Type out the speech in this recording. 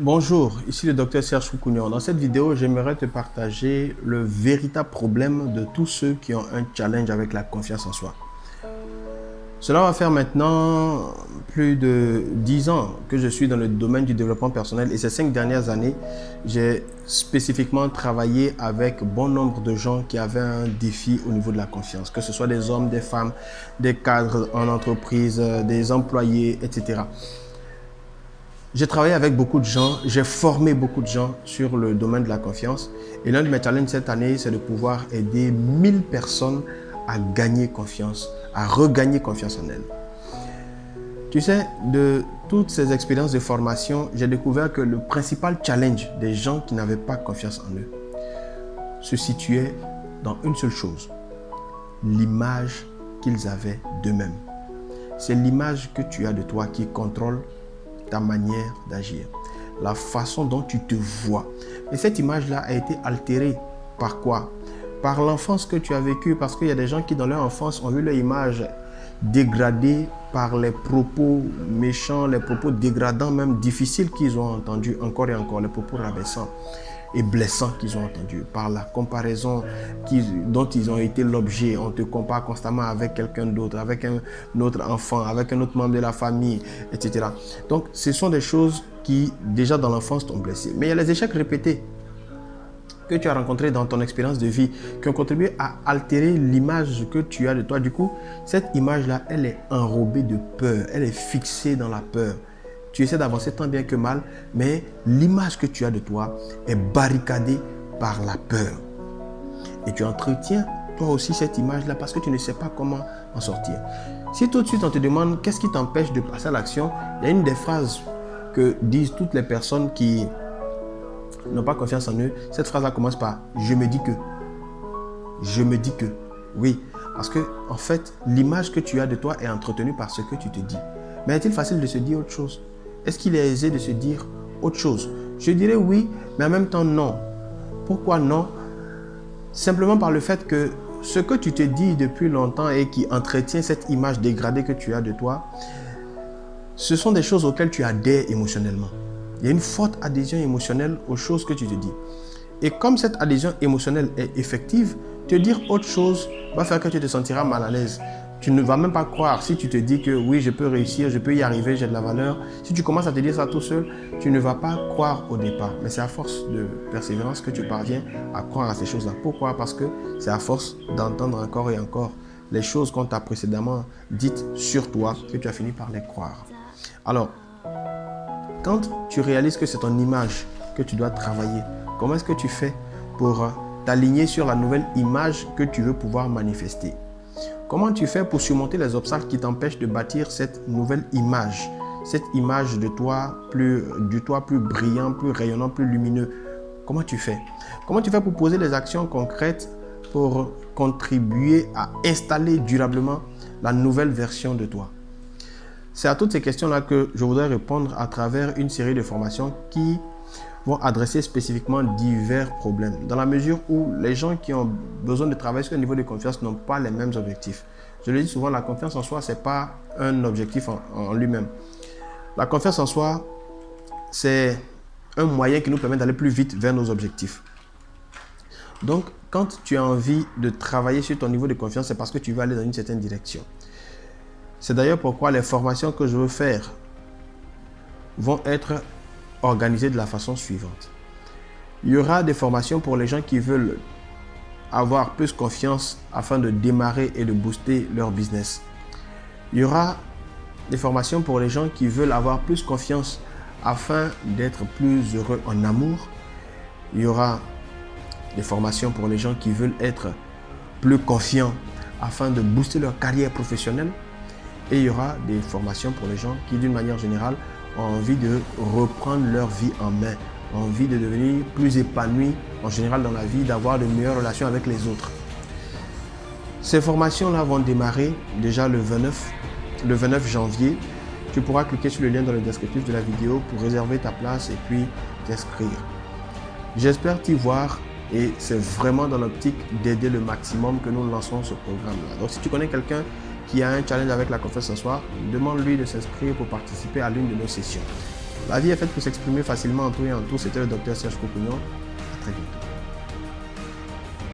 Bonjour, ici le docteur Serge Foukounian. Dans cette vidéo, j'aimerais te partager le véritable problème de tous ceux qui ont un challenge avec la confiance en soi. Cela va faire maintenant plus de 10 ans que je suis dans le domaine du développement personnel et ces 5 dernières années, j'ai spécifiquement travaillé avec bon nombre de gens qui avaient un défi au niveau de la confiance, que ce soit des hommes, des femmes, des cadres en entreprise, des employés, etc. J'ai travaillé avec beaucoup de gens, j'ai formé beaucoup de gens sur le domaine de la confiance. Et l'un de mes challenges cette année, c'est de pouvoir aider 1000 personnes à gagner confiance, à regagner confiance en elles. Tu sais, de toutes ces expériences de formation, j'ai découvert que le principal challenge des gens qui n'avaient pas confiance en eux se situait dans une seule chose, l'image qu'ils avaient d'eux-mêmes. C'est l'image que tu as de toi qui contrôle ta manière d'agir, la façon dont tu te vois. Et cette image-là a été altérée par quoi? Par l'enfance que tu as vécue, parce qu'il y a des gens qui dans leur enfance ont vu leur image dégradée par les propos méchants, les propos dégradants, même difficiles qu'ils ont entendus encore et encore, les propos rabaissants et blessants qu'ils ont entendus, par la comparaison dont ils ont été l'objet. On te compare constamment avec quelqu'un d'autre, avec un autre enfant, avec un autre membre de la famille, etc. Donc, ce sont des choses qui, déjà dans l'enfance, t'ont blessé. Mais il y a les échecs répétés que tu as rencontrés dans ton expérience de vie, qui ont contribué à altérer l'image que tu as de toi. Du coup, cette image-là, elle est enrobée de peur, elle est fixée dans la peur. Tu essaies d'avancer tant bien que mal, mais l'image que tu as de toi est barricadée par la peur. Et tu entretiens toi aussi cette image-là parce que tu ne sais pas comment en sortir. Si tout de suite on te demande qu'est-ce qui t'empêche de passer à l'action, il y a une des phrases que disent toutes les personnes qui n'ont pas confiance en eux. Cette phrase-là commence par « je me dis que ». Je me dis que. Oui, parce que en fait, l'image que tu as de toi est entretenue par ce que tu te dis. Mais est-il facile de se dire autre chose? Est-ce qu'il est aisé de se dire autre chose? Je dirais oui, mais en même temps non. Pourquoi non? Simplement par le fait que ce que tu te dis depuis longtemps et qui entretient cette image dégradée que tu as de toi, ce sont des choses auxquelles tu adhères émotionnellement. Il y a une forte adhésion émotionnelle aux choses que tu te dis. Et comme cette adhésion émotionnelle est effective, te dire autre chose va faire que tu te sentiras mal à l'aise. Tu ne vas même pas croire. Si tu te dis que oui, je peux réussir, je peux y arriver, j'ai de la valeur. Si tu commences à te dire ça tout seul, tu ne vas pas croire au départ. Mais c'est à force de persévérance que tu parviens à croire à ces choses-là. Pourquoi? Parce que c'est à force d'entendre encore et encore les choses qu'on t'a précédemment dites sur toi que tu as fini par les croire. Alors, quand tu réalises que c'est ton image que tu dois travailler, comment est-ce que tu fais pour t'aligner sur la nouvelle image que tu veux pouvoir manifester? Comment tu fais pour surmonter les obstacles qui t'empêchent de bâtir cette nouvelle image, cette image de toi du toi plus brillant, plus rayonnant, plus lumineux? Comment tu fais? Comment tu fais pour poser des actions concrètes pour contribuer à installer durablement la nouvelle version de toi? C'est à toutes ces questions-là que je voudrais répondre à travers une série de formations qui vont adresser spécifiquement divers problèmes, dans la mesure où les gens qui ont besoin de travailler sur le niveau de confiance n'ont pas les mêmes objectifs. Je le dis souvent, la confiance en soi, ce n'est pas un objectif en lui-même. La confiance en soi, c'est un moyen qui nous permet d'aller plus vite vers nos objectifs. Donc, quand tu as envie de travailler sur ton niveau de confiance, c'est parce que tu veux aller dans une certaine direction. C'est d'ailleurs pourquoi les formations que je veux faire vont être organisées de la façon suivante. Il y aura des formations pour les gens qui veulent avoir plus confiance afin de démarrer et de booster leur business. Il y aura des formations pour les gens qui veulent avoir plus confiance afin d'être plus heureux en amour. Il y aura des formations pour les gens qui veulent être plus confiants afin de booster leur carrière professionnelle. Et il y aura des formations pour les gens qui, d'une manière générale, ont envie de reprendre leur vie en main, ont envie de devenir plus épanouis en général dans la vie, d'avoir de meilleures relations avec les autres. Ces formations-là vont démarrer déjà le 29 janvier. Tu pourras cliquer sur le lien dans le descriptif de la vidéo pour réserver ta place et puis t'inscrire. J'espère t'y voir et c'est vraiment dans l'optique d'aider le maximum que nous lançons ce programme-là. Donc si tu connais quelqu'un qui a un challenge avec la confiance en soi, demande-lui de s'inscrire pour participer à l'une de nos sessions. La vie est faite pour s'exprimer facilement en tout et en tout. C'était le docteur Serge Koukounian. À très bientôt.